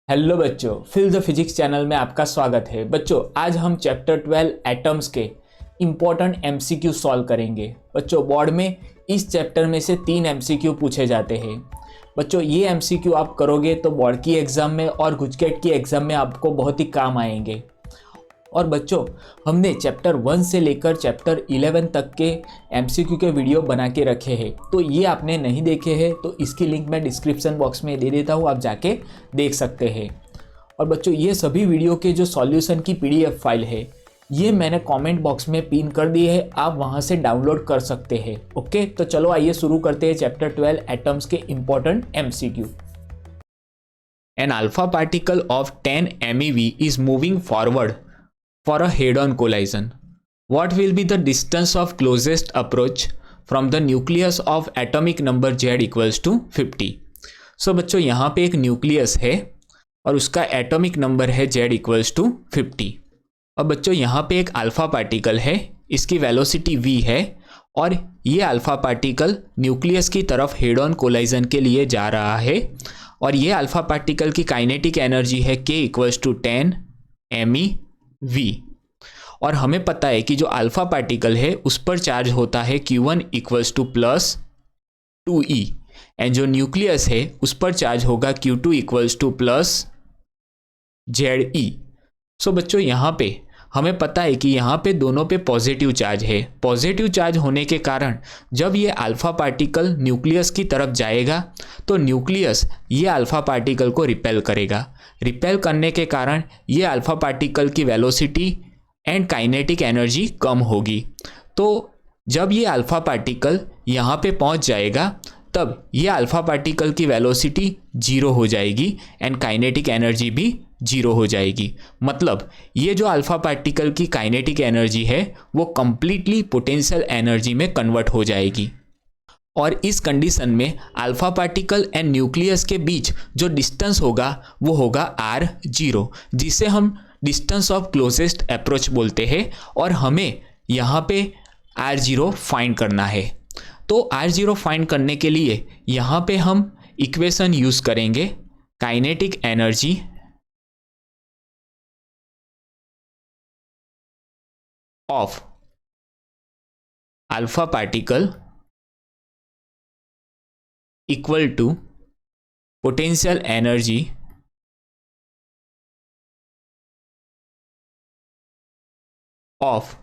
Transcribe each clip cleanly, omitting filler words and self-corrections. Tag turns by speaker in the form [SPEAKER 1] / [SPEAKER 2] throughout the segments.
[SPEAKER 1] Hello बच्चों, fill the physics channel में आपका स्वागत है। बच्चों, आज हम चैप्टर 12 एटम्स के इम्पोर्टेंट एमसीक्यू सॉल्व करेंगे। बच्चों, बोर्ड में इस चैप्टर में से 3 एमसीक्यू पूछे जाते हैं। बच्चों, ये एमसीक्यू आप करोगे तो बोर्ड की एग्ज़ाम में और गुजकेट की एग्ज़ाम में आपको बहुत ही काम आएंगे। और बच्चों, हमने चैप्टर 1 से लेकर चैप्टर 11 तक के एमसीक्यू के वीडियो बना के रखे हैं, तो ये आपने नहीं देखे हैं तो इसकी लिंक मैं डिस्क्रिप्शन बॉक्स में दे देता हूँ, आप जाके देख सकते हैं। और बच्चों, ये सभी वीडियो के जो सॉल्यूशन की पीडीएफ फाइल है ये मैंने कमेंट बॉक्स में पिन कर दी है, आप वहाँ से डाउनलोड कर सकते हैं। ओके, तो चलो आइए शुरू करते हैं चैप्टर 12 एटम्स के important MCQ. An alpha particle of 10 MeV is moving forward for a head-on collision. What will be the distance of closest approach from the nucleus of atomic number Z equals to 50? So बच्चों, यहाँ पे एक nucleus है और उसका atomic number है Z equals to 50। और बच्चों, यहाँ पे एक अल्फा पार्टिकल है, इसकी वेलोसिटी v है और ये अल्फा पार्टिकल न्यूक्लियस की तरफ हेड ऑन कोलाइजन के लिए जा रहा है। और ये अल्फा पार्टिकल की काइनेटिक एनर्जी है k इक्वल्स टू 10 MeV। और हमें पता है कि जो अल्फा पार्टिकल है उस पर चार्ज होता है Q1 equals two plus 2e and जो न्यूक्लियस है उस पर चार्ज होगा Q2 equals two plus ZE। सो बच्चों, यहाँ पे हमें पता है कि यहाँ पे दोनों पे पॉजिटिव चार्ज है। पॉजिटिव चार्ज होने के कारण जब ये अल्फा पार्टिकल न्यूक्लियस की तरफ जाएगा तो न्यूक्लियस ये अल्फा पार्टिकल को रिपेल करेगा। रिपेल करने के कारण ये अल्फा पार्टिकल की वेलोसिटी एंड काइनेटिक एनर्जी कम होगी। तो जब ये अल्फा पार्टिकल यहाँ पे पहुँच जाएगा तब ये अल्फा पार्टिकल की वेलोसिटी 0 हो जाएगी एंड काइनेटिक एनर्जी भी 0 हो जाएगी। मतलब ये जो अल्फा पार्टिकल की काइनेटिक एनर्जी है वो कंप्लीटली पोटेंशियल एनर्जी में कन्वर्ट हो जाएगी। और इस कंडीशन में अल्फा पार्टिकल एंड न्यूक्लियस के बीच जो डिस्टेंस होगा वो होगा r0, जिसे हम डिस्टेंस ऑफ क्लोजेस्ट अप्रोच बोलते हैं। और हमें यहाँ पे r0 फाइंड करना है। तो r0 फाइंड करने के लिए यहाँ पे हम इक्वेशन यूज करेंगे, kinetic energy of alpha particle equal to potential energy of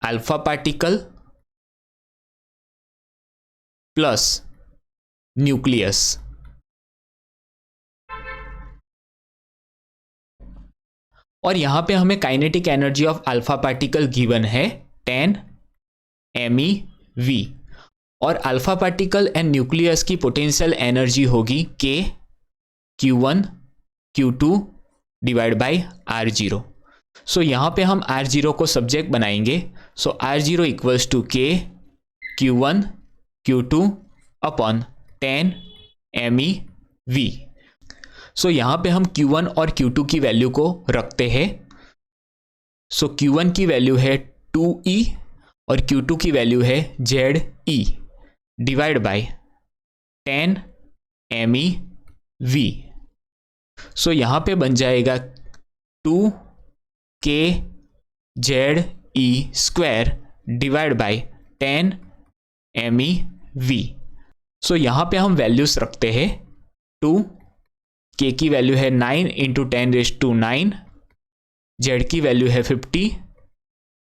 [SPEAKER 1] alpha particle plus nucleus. और यहाँ पे हमें kinetic energy of alpha particle given है 10 MeV और अल्फा पार्टिकल एंड न्यूक्लियस की पोटेंशियल एनर्जी होगी k Q1 Q2 divide by r0। So यहाँ पे हम r0 को सब्जेक्ट बनाएंगे। So r0 equals to k Q1 Q2 upon 10 MeV। So यहाँ पे हम Q1 और Q2 की वैल्यू को रखते हैं। सो Q1 की वैल्यू है 2e और Q2 की वैल्यू है ZE divide by 10 MeV। So यहाँ पे बन जाएगा 2k ZE square divide by 10 MeV। So यहाँ पे हम वैल्यूज रखते हैं। 2 k की वैल्यू है 9 इंटू 10⁻⁹, z की वैल्यू है 50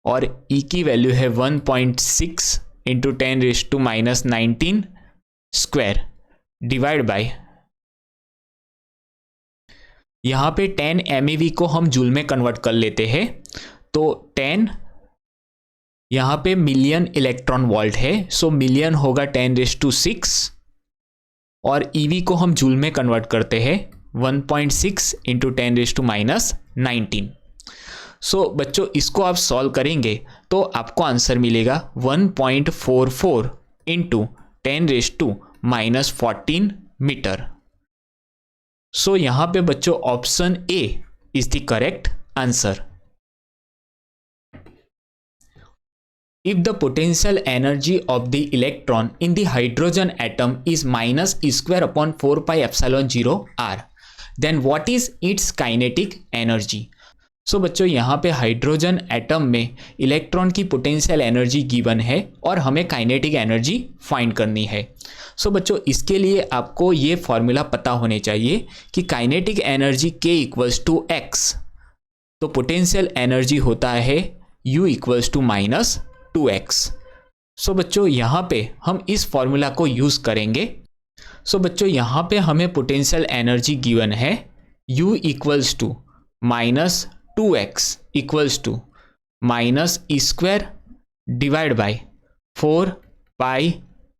[SPEAKER 1] और e की वैल्यू है 1.6 इंटू 10⁻⁻19 स्क्वायर डिवाइड बाय यहाँ पे 10 MeV को हम जूल में कन्वर्ट कर लेते हैं। तो 10 यहाँ पे मिलियन इलेक्ट्रॉन वोल्ट है, सो मिलियन होगा 10⁶ और EV को हम जूल में कन्वर्ट करते हैं 1.6 इंटू 10⁻⁻19। सो बच्चों, इसको आप सॉल्व करेंगे तो आपको आंसर मिलेगा 1.44 इंटू 10⁻⁻14 मीटर। सो यहाँ पे बच्चों option A is the correct answer. if the potential energy of the electron in the hydrogen atom is minus e square upon 4 pi epsilon 0 r, then what is its kinetic energy? सो बच्चों यहाँ पे hydrogen atom में electron की potential energy given है और हमें kinetic energy find करनी है। सो बच्चों इसके लिए आपको ये फॉर्मूला पता होने चाहिए कि kinetic energy K equals to x, तो पोटेंशियल एनर्जी होता है U equals to minus 2x। So बच्चों यहाँ पे हम इस फॉर्मूला को यूज़ करेंगे। सो बच्चों यहाँ पे हमें पोटेंशियल एनर्जी गिवन है U equals to minus 2x equals to minus E square divide by 4 pi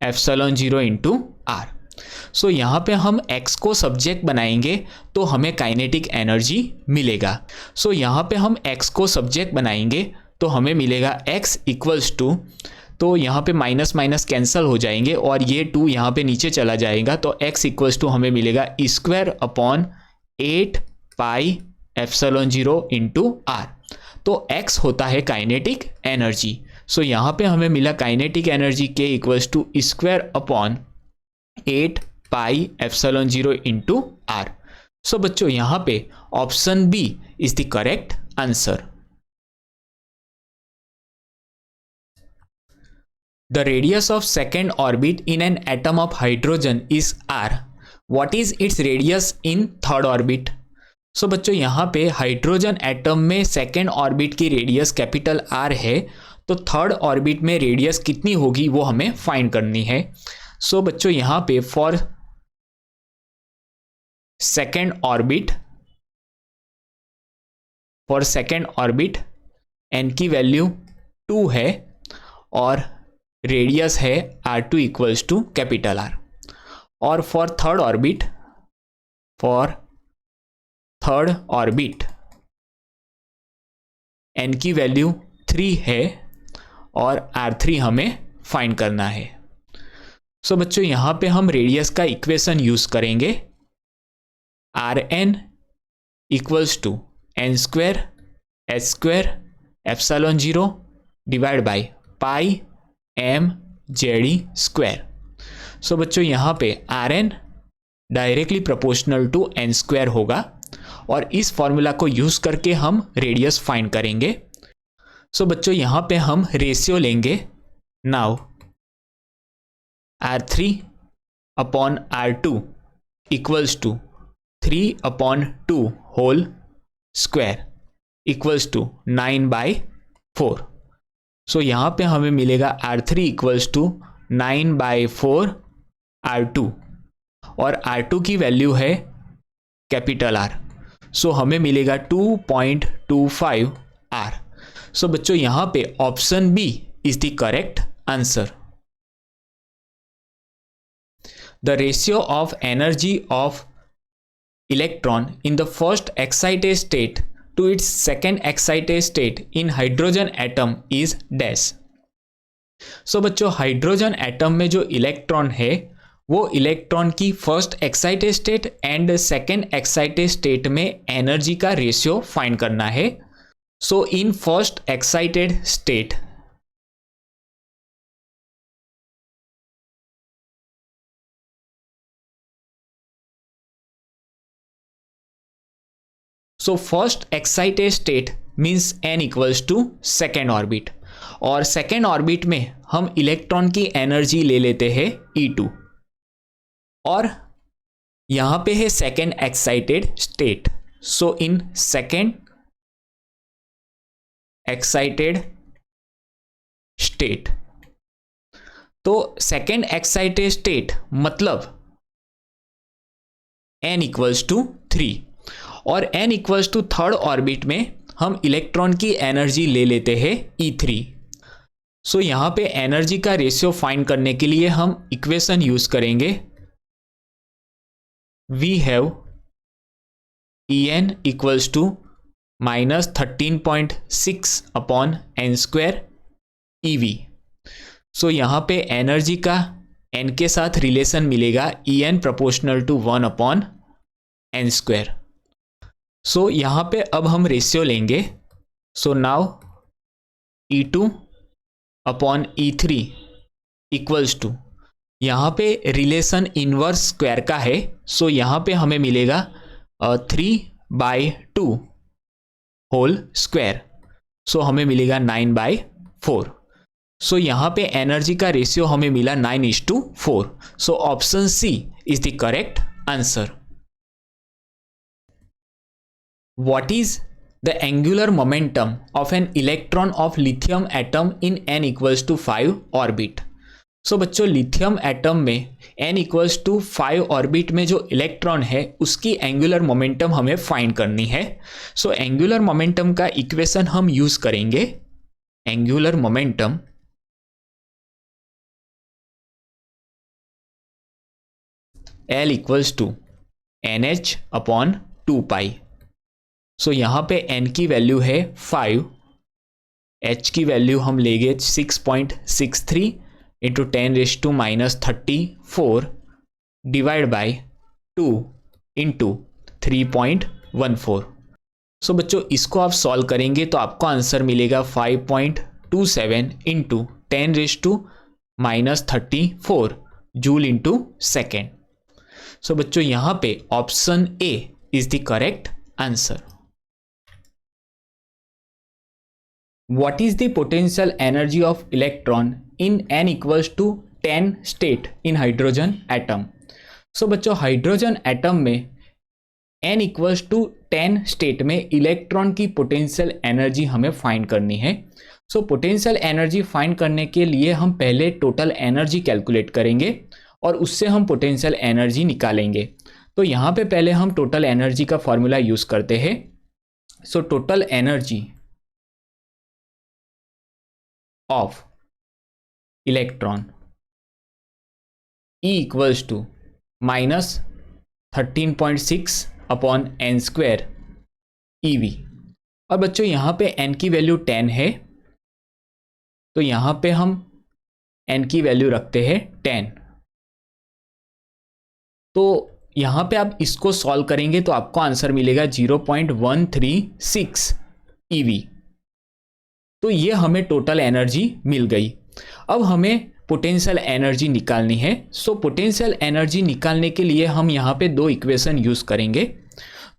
[SPEAKER 1] epsilon 0 into R. So यहाँ पे हम x को सब्जेक्ट बनाएंगे तो हमें काइनेटिक एनर्जी मिलेगा। सो यहाँ पे हम x को सब्जेक्ट बनाएंगे तो हमें मिलेगा x इक्वल्स टू, तो यहाँ पे माइनस माइनस कैंसिल हो जाएंगे और ये 2 यहाँ पे नीचे चला जाएगा, तो x इक्वल्स टू हमें मिलेगा E square upon 8 pi epsilon 0 into R. तो x होता है काइनेटिक एनर्जी। सो यहाँ पे हमें मिला kinetic energy K equals to square upon 8 pi epsilon 0 into R. So बच्चों यहाँ पे option B is the correct answer. The radius of second orbit in an atom of hydrogen is r. What is its radius in third orbit? सो बच्चों यहाँ पे hydrogen atom में second orbit की radius capital R है, तो third orbit में radius कितनी होगी वो हमें फाइंड करनी है। सो बच्चों यहाँ पे फॉर सेकेंड ऑर्बिट एन की वैल्यू 2 है और रेडियस है r2 equals to capital R. और फॉर थर्ड ऑर्बिट n की वैल्यू 3 है और r3 हमें फाइंड करना है। सो बच्चों यहाँ पे हम रेडियस का इक्वेशन यूज करेंगे, Rn equals to n square h square epsilon 0 divide by pi m JD square. So बच्चों यहाँ पे Rn directly proportional to n square होगा और इस फॉर्मूला को यूज करके हम रेडियस फाइंड करेंगे। सो बच्चों यहाँ पे हम रेशियो लेंगे, now R3 upon R2 equals to 3 upon 2 whole square equals to 9/4। So यहाँ पे हमें मिलेगा R3 इक्वल्स टू 9/4 R2 और R2 की वैल्यू है कैपिटल R। सो हमें मिलेगा 2.25 R। सो बच्चों यहाँ पे option B is the correct answer. The ratio of energy of electron in the first excited state to its second excited state in hydrogen atom is dash. So बच्चों hydrogen atom में जो electron है वो electron की first excited state and second excited state में energy का ratio find करना है। So in first excited state first excited state means n equals to second orbit और सेकेंड ऑर्बिट में हम इलेक्ट्रॉन की एनर्जी ले लेते हैं E2 और यहाँ पे है second excited state. So in second excited state, तो सेकेंड एक्साइटेड स्टेट मतलब n इक्वल्स टू 3 और n equals to third orbit में हम इलेक्ट्रॉन की एनर्जी ले लेते हैं E3। सो यहाँ पे एनर्जी का रेशियो फाइंड करने के लिए हम इक्वेशन यूज करेंगे, we have En equals to minus 13.6 upon n square EV। So यहाँ पे एनर्जी का n के साथ रिलेशन मिलेगा En proportional to 1 upon n square. So यहाँ पे अब हम रेशियो लेंगे, so now E2 upon E3 equals to, यहाँ पे रिलेशन इनवर्स स्क्वायर का है, सो यहाँ पे हमें मिलेगा 3/2 होल स्क्वायर, सो हमें मिलेगा 9/4। सो यहाँ पे एनर्जी का रेशियो हमें मिला 9:4। So option C is the correct answer. What is the angular momentum of an electron of lithium atom in n equals to 5 orbit? सो बच्चों लिथियम एटम में n इक्वल्स टू 5 ऑर्बिट में जो electron है उसकी angular momentum हमें find करनी है। So angular momentum का इक्वेशन हम यूज करेंगे, angular momentum L equals to NH upon 2 so यहाँ पे n की वैल्यू है 5, h की वैल्यू हम लेंगे 6.63 इंटू 10⁻⁻34 डिवाइड बाई 2 इंटू 3.14। सो बच्चों इसको आप सॉल्व करेंगे तो आपको आंसर मिलेगा 5.27 इंटू 10⁻34 जूल इंटू सेकेंड। सो बच्चों यहाँ पे option A is the correct answer. What is the potential energy of electron in n equals to 10 state in hydrogen atom? So बच्चों हाइड्रोजन एटम में n इक्वल्स टू 10 स्टेट में electron की potential energy हमें find करनी है। So potential energy find करने के लिए हम पहले टोटल एनर्जी कैलकुलेट करेंगे और उससे हम पोटेंशियल एनर्जी निकालेंगे। तो यहाँ पे पहले हम टोटल एनर्जी का फॉर्मूला यूज करते हैं। So total energy of electron E equals to minus 13.6 upon n square EV। और बच्चों यहाँ पे n की वैल्यू 10 है तो यहाँ पे हम n की वैल्यू रखते हैं 10। तो यहाँ पे आप इसको सॉल्व करेंगे तो आपको आंसर मिलेगा 0.136 EV। तो ये हमें टोटल एनर्जी मिल गई। अब हमें पोटेंशियल एनर्जी निकालनी है। सो पोटेंशियल एनर्जी निकालने के लिए हम यहाँ पे दो इक्वेशन यूज करेंगे।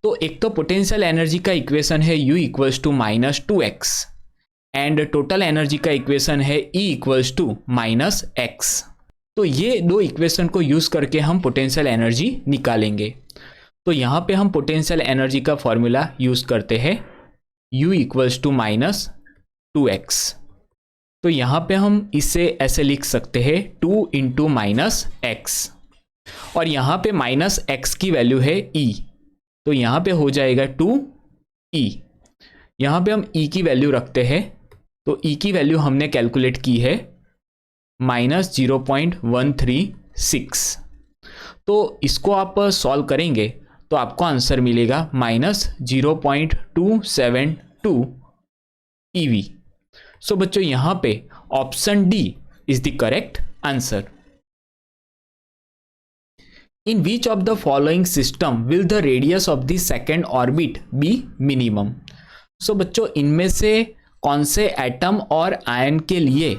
[SPEAKER 1] तो एक तो पोटेंशियल एनर्जी का इक्वेशन है U equals to -2x and total energy का इक्वेशन है E इक्वल्स टू -x। तो ये दो इक्वेशन को यूज करके हम पोटेंशियल एनर्जी निकालेंगे। तो यहाँ पे हम पोटेंशियल एनर्जी का फॉर्मूला यूज करते हैं U इक्वल्स टू -2x। तो यहाँ पे हम इसे ऐसे लिख सकते हैं 2 इंटू -x और यहाँ पे -x की वैल्यू है E, तो यहाँ पे हो जाएगा 2e। यहाँ पे हम E की वैल्यू रखते हैं तो E की वैल्यू हमने कैलकुलेट की है -0.136। तो इसको आप सॉल्व करेंगे तो आपको आंसर मिलेगा -0.272 EV। सो बच्चों यहाँ पे option D is the correct answer. In which of the following system will the radius of the second orbit be minimum? So बच्चों इनमें से कौन से एटम और आयन के लिए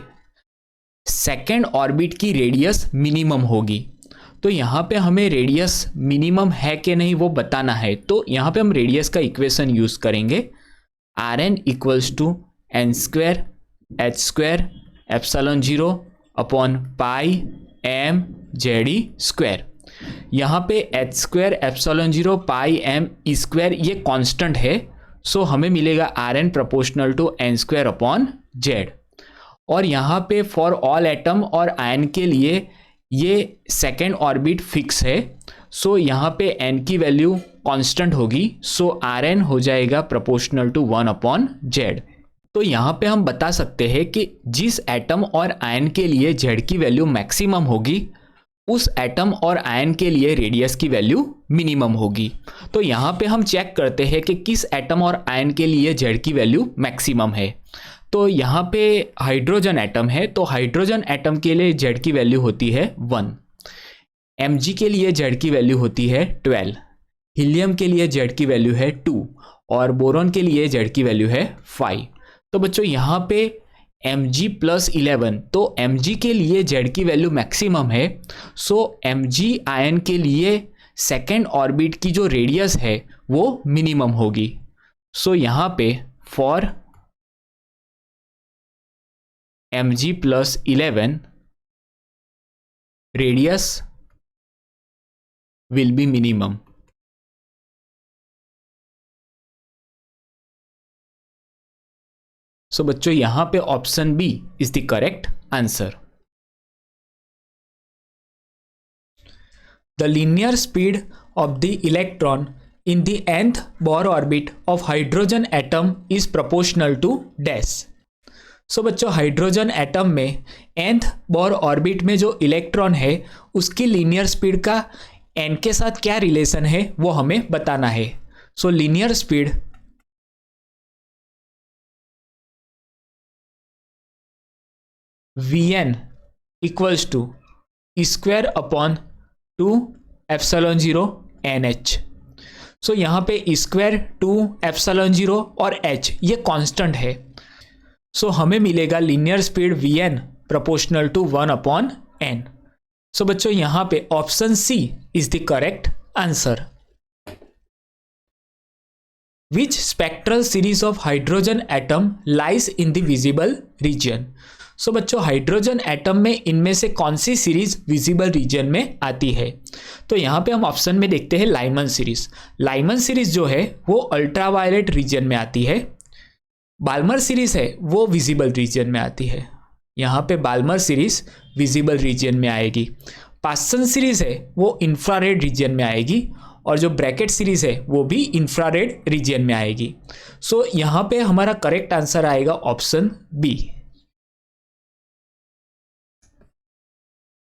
[SPEAKER 1] सेकेंड ऑर्बिट की रेडियस मिनिमम होगी? तो यहाँ पे हमें रेडियस मिनिमम है कि नहीं वो बताना है। तो यहाँ पे हम रेडियस का इक्वेशन यूज करेंगे Rn equals to n square h² epsilon 0 upon pi m z e square. यहाँ पे h² epsilon 0 pi m e square ये कांस्टेंट है। सो हमें मिलेगा Rn proportional to n square upon z. और यहाँ पे फॉर ऑल एटम और आयन के लिए ये सेकेंड ऑर्बिट फिक्स है। सो यहाँ पे n की वैल्यू कांस्टेंट होगी। सो Rn हो जाएगा प्रोपोर्शनल टू 1 अपॉन जेड। तो यहाँ पे हम बता सकते हैं कि जिस एटम और आयन के लिए z की वैल्यू मैक्सिमम होगी उस एटम और आयन के लिए रेडियस की वैल्यू मिनिमम होगी। तो यहाँ पे हम चेक करते हैं कि किस एटम और आयन के लिए z की वैल्यू मैक्सिमम है। तो यहाँ पे हाइड्रोजन एटम है तो हाइड्रोजन एटम के लिए z की वैल्यू होती है 1, Mg के लिए z की वैल्यू होती है 12, हीलियम के लिए z की वैल्यू है 2 और बोरॉन के लिए z की वैल्यू है 5। तो बच्चों यहाँ पे Mg+11, तो Mg के लिए Z की वैल्यू मैक्सिमम है, सो Mg आयन के लिए सेकेंड ऑर्बिट की जो रेडियस है वो मिनिमम होगी। सो यहाँ पे for Mg+11 radius will be minimum. So बच्चों यहां पे option B is the correct answer. The linear speed of the electron in the nth Bohr orbit of hydrogen atom is proportional to dash. So बच्चों hydrogen atom में nth Bohr orbit में जो electron है उसकी linear speed का n के साथ क्या रिलेशन है वो हमें बताना है। So linear speed Vn equals to square upon 2 epsilon 0 NH। So यहाँ पे स्क्वायर 2 एप्सिलॉन 0 और H ये कांस्टेंट है। सो हमें मिलेगा linear speed Vn proportional to 1/n। So बच्चों यहाँ पे option C is the correct answer. Which spectral series of hydrogen atom lies in the visible region. So बच्चों हाइड्रोजन एटम में इनमें से कौन सी सीरीज विजिबल रीजन में आती है? तो यहाँ पे हम ऑप्शन में देखते हैं लाइमन सीरीज। लाइमन सीरीज जो है वो अल्ट्रावायलेट रीजन में आती है। बाल्मर सीरीज है वो विजिबल रीजन में आती है। यहाँ पे बाल्मर सीरीज विजिबल रीजन में आएगी। पास्सन सीरीज है वो इंफ्रारेड रीजन में आएगी और जो ब्रैकेट सीरीज है वो भी इंफ्रारेड रीजन में आएगी। सो यहाँ पे हमारा करेक्ट आंसर आएगा option b.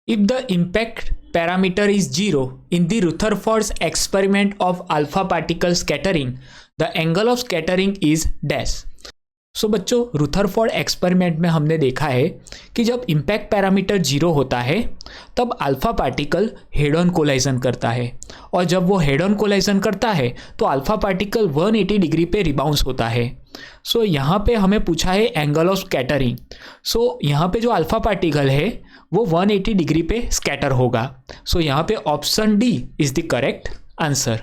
[SPEAKER 1] If the impact parameter is 0 in the Rutherford's experiment of alpha particle scattering, the angle of scattering is dash। सो बच्चों रुथरफोर्ड एक्सपेरिमेंट में हमने देखा है कि जब इम्पैक्ट पैरामीटर 0 होता है तब alpha particle head on collision करता है, और जब वो हेड ऑन कोलाइजन करता है तो अल्फा पार्टिकल 180 डिग्री पे रिबाउंस होता है। सो यहाँ पे हमें पूछा है एंगल ऑफ स्कैटरिंग। सो यहाँ पे जो अल्फा पार्टिकल है वो 180 डिग्री पे स्कैटर होगा। सो यहाँ पे option D is the correct answer.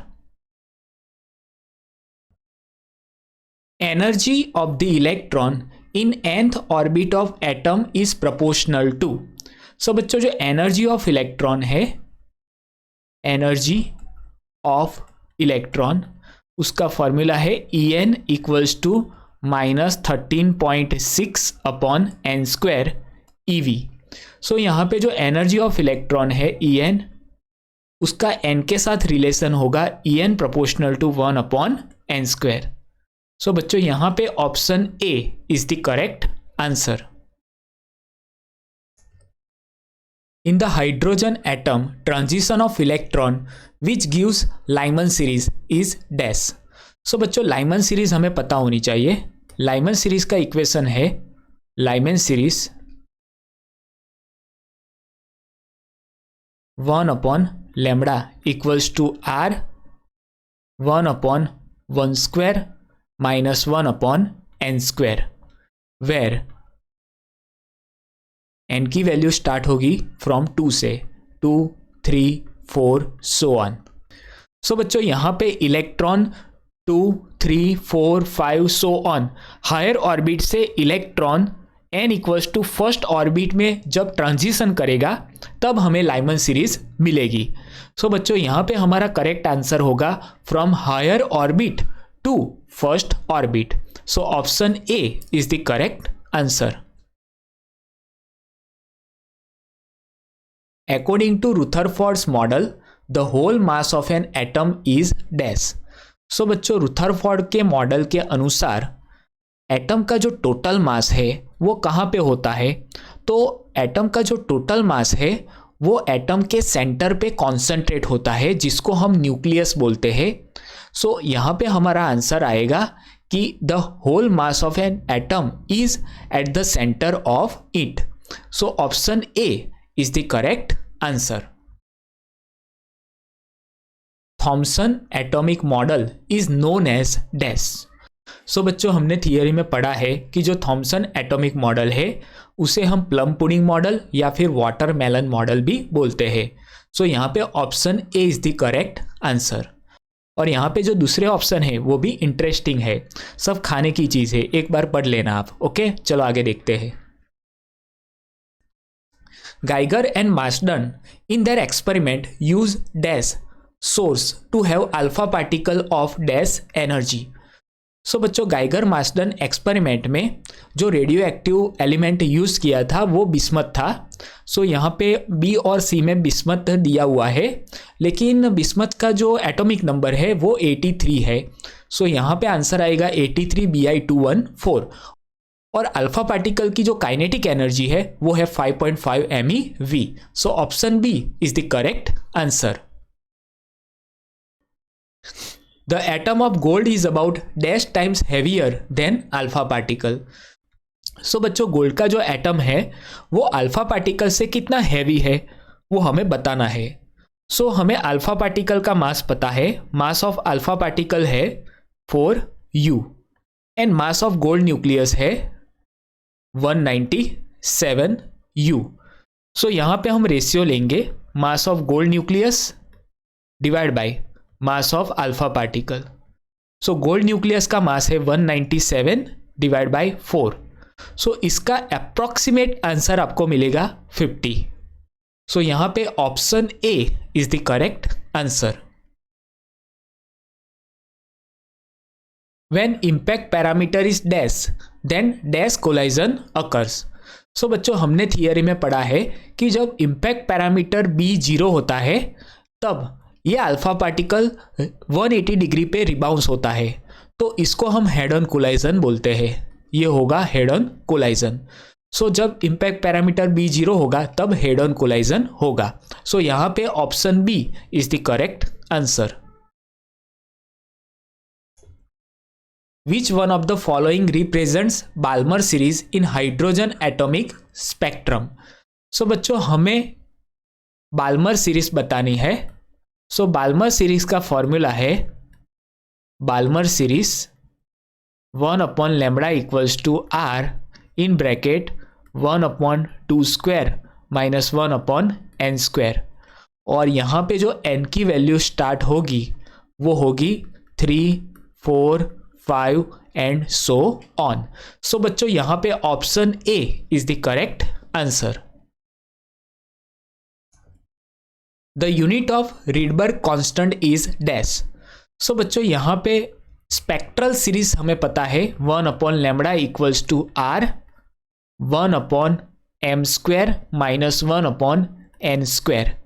[SPEAKER 1] Energy of the electron in nth orbit of atom is proportional to. So बच्चों जो एनर्जी ऑफ इलेक्ट्रॉन है, एनर्जी ऑफ इलेक्ट्रॉन उसका फॉर्मूला है En equals to -13.6/n² EV। So यहाँ पे जो energy of electron है En उसका n के साथ रिलेशन होगा En प्रोपोर्शनल टू 1/n²। सो बच्चों यहाँ पे option A is the correct answer. In the hydrogen atom transition of electron which gives Lyman series is dash. So बच्चों लाइमन सीरीज हमें पता होनी चाहिए। लाइमन सीरीज का इक्वेशन है Lyman series 1/λ equals to R 1/1² -1/n², where n की value start होगी from 2 से 2, 3, 4 सो ऑन। सो बच्चों यहाँ पे electron 2, 3, 4, 5 so on higher orbit से electron n equals to first orbit में जब ट्रांजिशन करेगा तब हमें लाइमन सीरीज मिलेगी। सो बच्चों यहाँ पे हमारा करेक्ट आंसर होगा from higher orbit to first orbit. So option A is the correct answer. According to Rutherford's model, the whole mass of an atom is dash। सो बच्चों रुथरफोर्ड के मॉडल के अनुसार एटम का जो टोटल मास है वो कहाँ पे होता है? तो एटम का जो टोटल मास है वो एटम के सेंटर पे कॉन्सेंट्रेट होता है जिसको हम न्यूक्लियस बोलते हैं। सो यहाँ पे हमारा आंसर आएगा कि the whole mass of an atom is at the centre of it. So option A is the correct answer. Thomson atomic model is known as dash. So बच्चों हमने थियरी में पढ़ा है कि जो थॉमसन एटॉमिक मॉडल है उसे हम प्लम पुडिंग मॉडल या फिर वाटरमेलन मॉडल भी बोलते हैं। सो यहाँ पे option A is the correct answer. और यहाँ पे जो दूसरे ऑप्शन है वो भी इंटरेस्टिंग है, सब खाने की चीज है, एक बार पढ़ लेना आप। ओके चलो आगे देखते हैं। Geiger and Marsden in their experiment use dash source to have alpha particle of dash energy. So बच्चों गाइगर मार्सडन एक्सपेरिमेंट में जो रेडियो एक्टिव एलिमेंट यूज किया था वो बिस्मथ था। सो यहाँ पे बी और सी में बिस्मथ दिया हुआ है, लेकिन बिस्मथ का जो एटॉमिक नंबर है वो 83 है। सो यहाँ पे आंसर आएगा 83Bi214। और अल्फा पार्टिकल की जो काइनेटिक एनर्जी है वो है 5.5 MeV। So option B is the correct answer. The atom of gold is about dash times heavier than alpha particle। सो बच्चों गोल्ड का जो एटम है वो अल्फा पार्टिकल से कितना हैवी है वो हमें बताना है। सो हमें अल्फा पार्टिकल का मास पता है, मास ऑफ अल्फा पार्टिकल है 4U and mass of gold nucleus है 197U। सो यहाँ पे हम रेशियो लेंगे mass of gold nucleus divide by mass of alpha particle. So gold nucleus का मास है 197 डिवाइड बाय 4। सो इसका अप्रॉक्सीमेट आंसर आपको मिलेगा 50। सो यहां पे option A is the correct answer. When impact parameter is dash then dash collision occurs. So बच्चों हमने theory में पढ़ा है कि जब इंपैक्ट पैरामीटर बी 0 होता है तब ये अल्फा पार्टिकल 180 डिग्री पे रिबाउंस होता है, तो इसको हम हेड ऑन कोलाइजन बोलते हैं। ये होगा हेड ऑन कोलाइजन। सो जब इंपैक्ट पैरामीटर बी 0 होगा तब हेड ऑन कोलाइजन होगा। सो यहाँ पे option B is the correct answer. Which one of the following represents Balmer series in hydrogen atomic spectrum. So बच्चों हमें बाल्मर सीरीज बतानी है। सो बाल्मर सीरीज का फॉर्मूला है Balmer series 1/λ equals to R in bracket 1/2 square minus 1/n square. और यहाँ पे जो n की वैल्यू स्टार्ट होगी वो होगी 3, 4, 5 एंड सो ऑन। सो बच्चों यहाँ पे option A is the correct answer. The unit of Rydberg constant is dash. So बच्चों यहाँ पे स्पेक्ट्रल सीरीज हमें पता है 1/λ equals to R 1/m square minus 1/n square.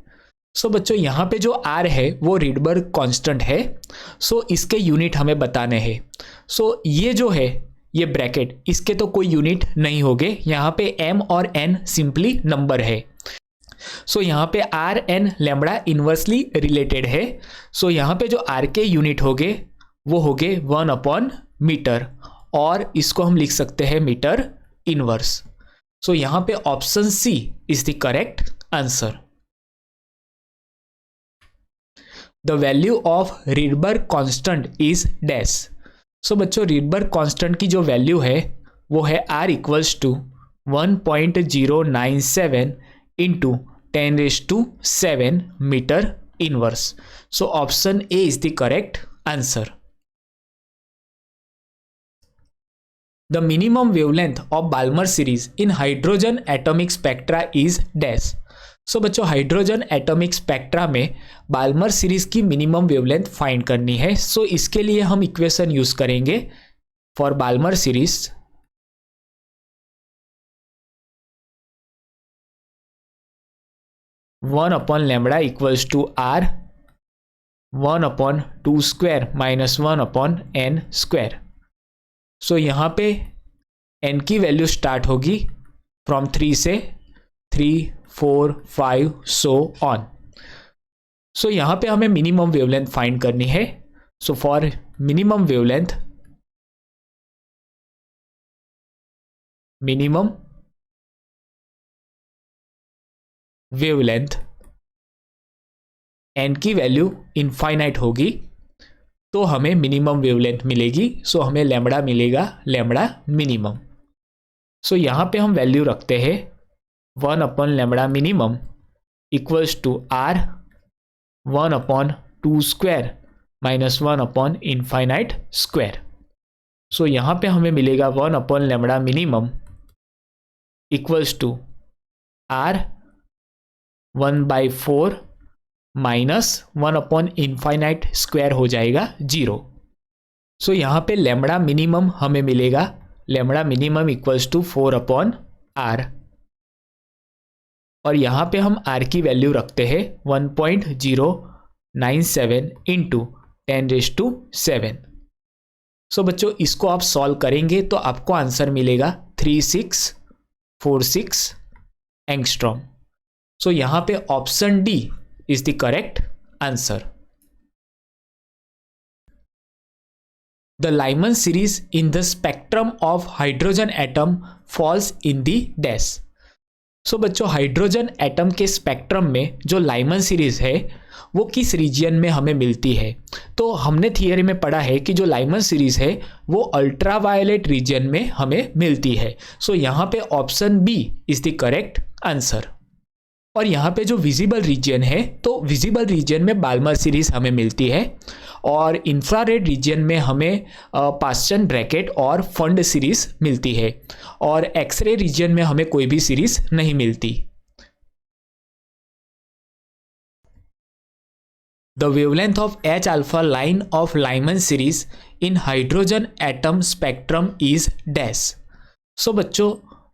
[SPEAKER 1] So बच्चों यहाँ पे जो R है वो रीडबर्ग कांस्टेंट है। सो इसके यूनिट हमें बताने हैं। सो ये जो है ये ब्रैकेट इसके तो कोई यूनिट नहीं होंगे, यहाँ पे m और n सिंपली नंबर है। सो यहाँ पे R n lambda inversely related है। सो यहाँ पे जो R के यूनिट होंगे वो होंगे 1/मीटर और इसको हम लिख सकते हैं मीटर इनवर्स। सो यहाँ पे option C is the correct answer. The value of Rydberg constant is dash. So बच्चों रीडबर्ग कांस्टेंट की जो वैल्यू है वो है R equals to 1.097 into 10⁻⁷ metre inverse. So option A is the correct answer. The minimum wavelength of Balmer series in hydrogen atomic spectra is dash. So बच्चों hydrogen atomic spectra में Balmer series की minimum wavelength find करनी है। सो इसके लिए हम equation use करेंगे for Balmer series 1/λ equals to R 1/2 square minus 1/n square. So यहाँ पे n की वैल्यू स्टार्ट होगी फ्रॉम 3 से 3, 4, 5 सो ऑन। सो यहाँ पे हमें मिनिमम वेवलेंथ फाइंड करनी है। So for minimum wavelength n की वैल्यू इनफाइनाइट होगी। तो हमें मिनिमम वेवलेंथ मिलेगी। सो हमें लैम्बडा मिलेगा, लैम्बडा मिनिमम। सो यहाँ पे हम वैल्यू रखते हैं 1 upon lambda minimum equals to R 1 upon 2 square minus 1 upon infinite square. So यहाँ पे हमें मिलेगा 1 upon lambda minimum equals to R 1/4 minus 1 upon infinite square हो जाएगा 0। सो यहाँ पे लैम्बडा मिनिमम हमें मिलेगा, lambda minimum equals to 4 upon R, और यहाँ पे हम आर की वैल्यू रखते हैं 1.097 इंटू 10⁻⁷। सो बच्चों इसको आप सॉल्व करेंगे तो आपको आंसर मिलेगा 3646 एंगस्ट्रॉम। सो यहाँ पे option D is the correct answer. The Lyman series in the spectrum of hydrogen atom falls in the dash। सो बच्चों हाइड्रोजन एटम के स्पेक्ट्रम में जो लाइमन सीरीज है वो किस रीजियन में हमें मिलती है? तो हमने थियरी में पढ़ा है कि जो लाइमन सीरीज है वो अल्ट्रावायलेट रीजियन में हमें मिलती है। सो यहाँ पे option B is the correct answer. और यहाँ पे जो विजिबल रीजियन है, तो विजिबल रीजियन में बाल्मर सीरीज हमें मिलती है, और इंफ्रारेड रीजियन में हमें पास्चन ब्रैकेट और फंड सीरीज मिलती है, और एक्सरे रीजियन में हमें कोई भी सीरीज नहीं मिलती। The wavelength of H alpha line of Lyman series in hydrogen atom spectrum is dash. So बच्चों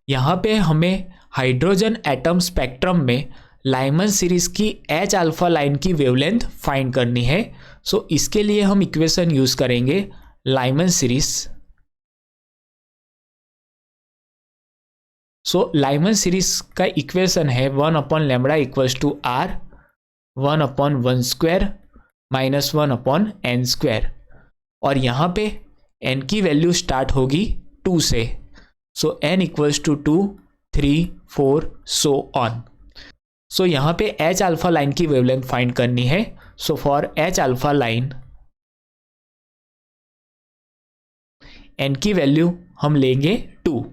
[SPEAKER 1] यहाँ पे हमें हाइड्रोजन एटम स्पेक्ट्रम में लाइमन सीरीज की एच अल्फा लाइन की वेवलेंथ फाइंड करनी है। सो इसके लिए हम इक्वेशन यूज करेंगे Lyman series. So Lyman series का इक्वेशन है 1 upon lambda equals to R 1 upon 1 square minus 1 upon N square, और यहाँ पे एन की वैल्यू स्टार्ट होगी 2 से। So N equals to 2 3 4 so on. So यहाँ पे एच अल्फा लाइन की वेवलेंथ फाइंड करनी है। So for H alpha line N की वैल्यू हम लेंगे 2।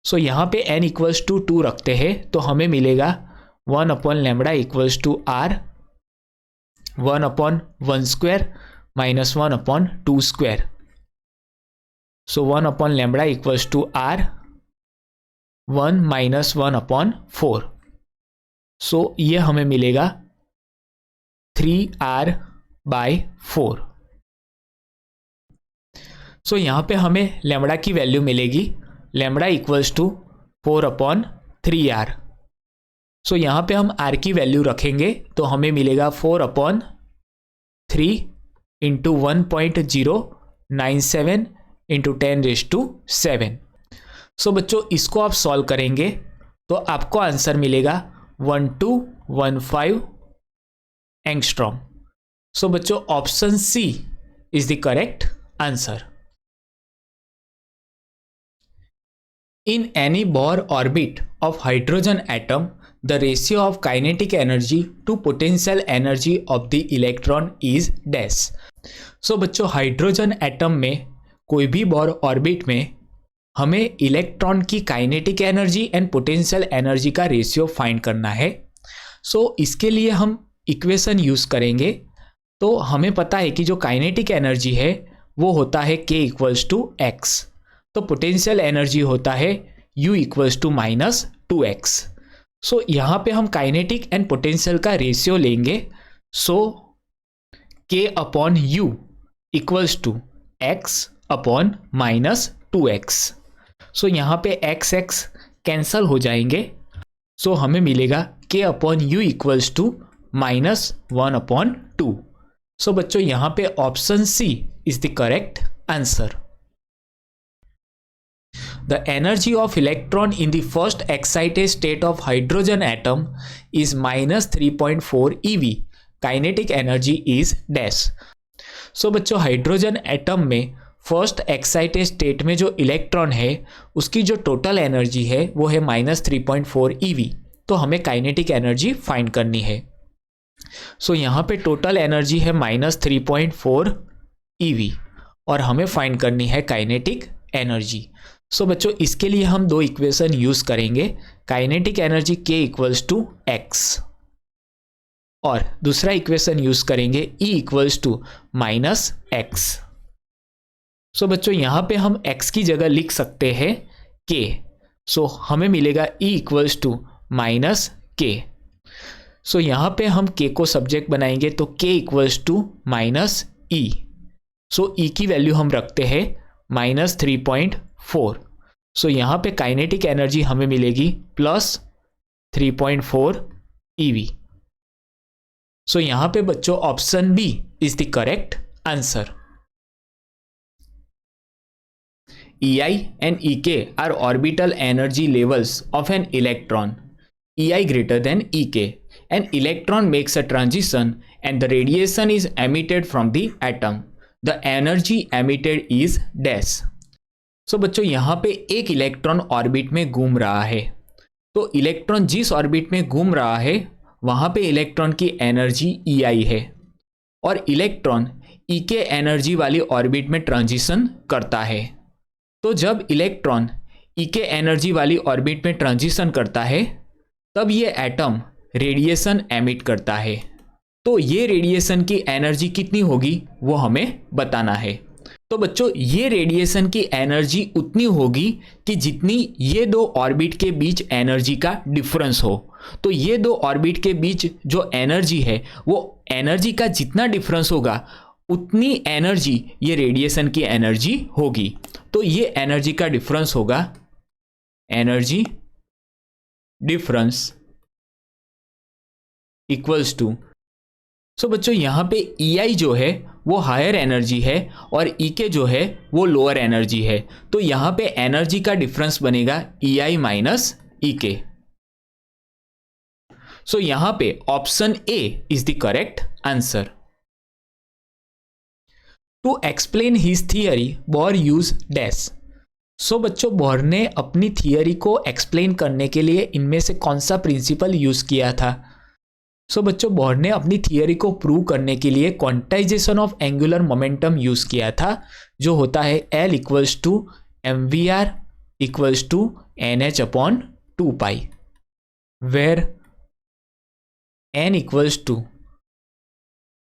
[SPEAKER 1] सो यहाँ पे एन इक्वल्स टू 2 रखते हैं तो हमें मिलेगा 1 upon lambda equals to R 1 upon 1 square minus 1 upon 2 square. So 1 upon lambda equals to R 1 minus 1 upon 4। So ये हमें मिलेगा 3r/4। सो यहाँ पे हमें लैम्बडा की वैल्यू मिलेगी, lambda equals to 4 upon 3r। So यहाँ पे हम r की वैल्यू रखेंगे तो हमें मिलेगा 4 अपॉन 3 इंटू 1.097 इंटू 10⁻⁷। सो बच्चों इसको आप सॉल्व करेंगे तो आपको आंसर मिलेगा 1215 एंगस्ट्रॉम। सो बच्चों option C is the correct answer. In any Bohr orbit of hydrogen atom, the ratio of kinetic energy to potential energy of the electron is dash। सो बच्चों hydrogen atom में कोई भी bore orbit में हमें electron की kinetic energy and potential energy का ratio find करना है। सो इसके लिए हम इक्वेशन यूज करेंगे। तो हमें पता है कि जो काइनेटिक एनर्जी है वो होता है k इक्वल्स टू एक्स, तो पोटेंशियल एनर्जी होता है u equals to -2x। So यहाँ पे हम काइनेटिक एंड पोटेंशियल का रेशियो लेंगे। So k upon u equals to x upon -2x। So यहाँ पे x x कैंसल हो जाएंगे। सो हमें मिलेगा k upon u equals to -1/2। So बच्चों यहाँ पे option C is the correct answer. The energy of electron in the first excited state of hydrogen atom is -3.4 eV. Kinetic energy is dash। सो बच्चों hydrogen atom में first excited state में जो electron है उसकी जो टोटल एनर्जी है वो है -3.4 eV। तो हमें काइनेटिक एनर्जी फाइंड करनी है। सो यहाँ पे टोटल एनर्जी है -3.4 EV और हमें फाइंड करनी है काइनेटिक एनर्जी। सो बच्चों इसके लिए हम दो इक्वेशन यूज करेंगे, kinetic energy K equals to X और दूसरा इक्वेशन यूज करेंगे E equals to minus X. So बच्चों यहाँ पे हम x की जगह लिख सकते हैं K। सो हमें मिलेगा E equals to minus K। So यहाँ पे हम K को सब्जेक्ट बनाएंगे तो K equals to minus E। So E की वैल्यू हम रखते हैं माइनस 3.4। सो यहाँ पे काइनेटिक एनर्जी हमें मिलेगी प्लस 3.4 EV। सो यहाँ पे बच्चों option B is the correct answer. EI and EK are orbital energy levels of an electron. EI greater than EK. An electron makes a transition and the radiation is emitted from the atom. The energy emitted is dash. So बच्चों यहाँ पे एक electron orbit में घूम रहा है, तो electron जिस ऑर्बिट में घूम रहा है वहाँ पे इलेक्ट्रॉन की एनर्जी EI है और इलेक्ट्रॉन EK एनर्जी वाली ऑर्बिट में ट्रांजिशन करता है। तो जब इलेक्ट्रॉन EK एनर्जी वाली ऑर्बिट में ट्रांजिशन करता है तब ये एटम रेडिएशन एमिट करता है। तो ये रेडिएशन की एनर्जी कितनी होगी वो हमें बताना है। तो बच्चों ये रेडिएशन की एनर्जी उतनी होगी कि जितनी ये दो ऑर्बिट के बीच एनर्जी का डिफरेंस हो। तो ये दो ऑर्बिट के बीच जो एनर्जी है वो एनर्जी का जितना डिफरेंस होगा उतनी एनर्जी ये रेडिएशन की एनर्जी होगी। तो ये एनर्जी का डिफरेंस होगा energy difference equals to. So बच्चों यहाँ पे EI जो है वो हायर एनर्जी है और EK जो है वो लोअर एनर्जी है। तो यहाँ पे एनर्जी का डिफरेंस बनेगा EI माइनस EK। सो यहाँ पे option A is the correct answer. To explain his theory Bohr use dash. So बच्चों बोर ने अपनी थियरी को एक्सप्लेन करने के लिए इनमें से कौन सा प्रिंसिपल यूज किया था? सो बच्चों बोर ने अपनी थियरी को प्रूव करने के लिए quantization of angular momentum use किया था, जो होता है L equals to mvr equals to nh upon 2 pi, where n equals to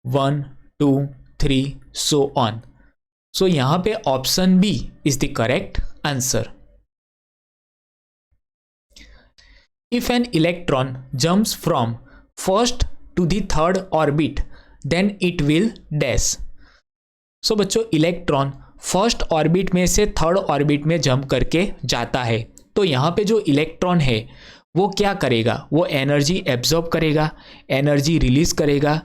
[SPEAKER 1] 1 2 3 so on. So यहाँ पे option B is the correct answer. If an electron jumps from first to the third orbit then it will dash. So बच्चों electron first orbit में से third orbit में jump करके जाता है, तो यहाँ पे जो इलेक्ट्रॉन है वो क्या करेगा? वो एनर्जी एब्जॉर्ब करेगा, एनर्जी रिलीज करेगा,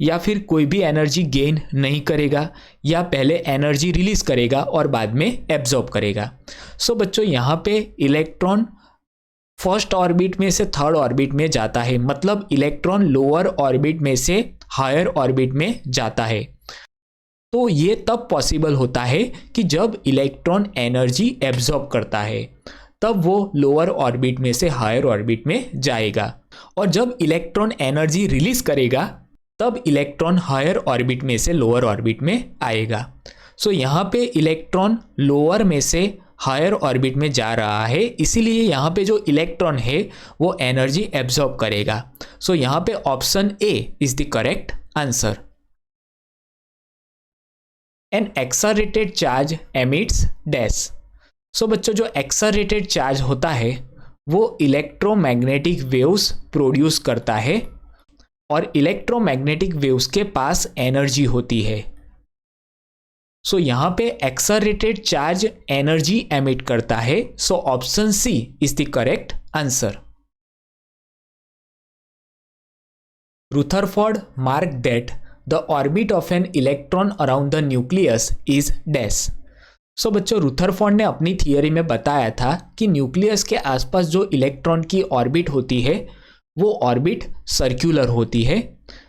[SPEAKER 1] या फिर कोई भी एनर्जी गेन नहीं करेगा, या पहले एनर्जी रिलीज करेगा और बाद में एब्जॉर्ब करेगा। सो बच्चों यहाँ पे इलेक्ट्रॉन फर्स्ट ऑर्बिट में से थर्ड ऑर्बिट में जाता है, मतलब इलेक्ट्रॉन लोअर ऑर्बिट में से हायर ऑर्बिट में जाता है। तो ये तब पॉसिबल होता है कि जब इलेक्ट्रॉन एनर्जी एब्जॉर्ब करता है, तब वो लोअर ऑर्बिट में से हायर ऑर्बिट में जाएगा, और जब इलेक्ट्रॉन एनर्जी रिलीज करेगा तब इलेक्ट्रॉन हायर ऑर्बिट में से लोअर ऑर्बिट में आएगा। सो यहाँ पे इलेक्ट्रॉन लोअर में से हायर ऑर्बिट में जा रहा है, इसीलिए यहाँ पे जो इलेक्ट्रॉन है वो एनर्जी एब्जॉर्ब करेगा। सो यहाँ पे option A is the correct answer. An accelerated charge emits dash. So बच्चों जो एक्सेलरेटेड चार्ज होता है वो इलेक्ट्रोमैग्नेटिक वेव्स प्रोड्यूस करता है, और इलेक्ट्रोमैग्नेटिक वेव्स के पास एनर्जी होती है। सो यहाँ पे एक्सेलरेटेड चार्ज एनर्जी एमिट करता है। So option C is the correct answer. Rutherford mark that the orbit of an electron around the nucleus is dash. So बच्चों रुथरफोर्ड ने अपनी थियरी में बताया था कि न्यूक्लियस के आसपास जो इलेक्ट्रॉन की ऑर्बिट होती है वो ऑर्बिट सर्कुलर होती है।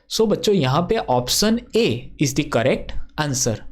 [SPEAKER 1] सो बच्चों यहाँ पे option A is the correct answer.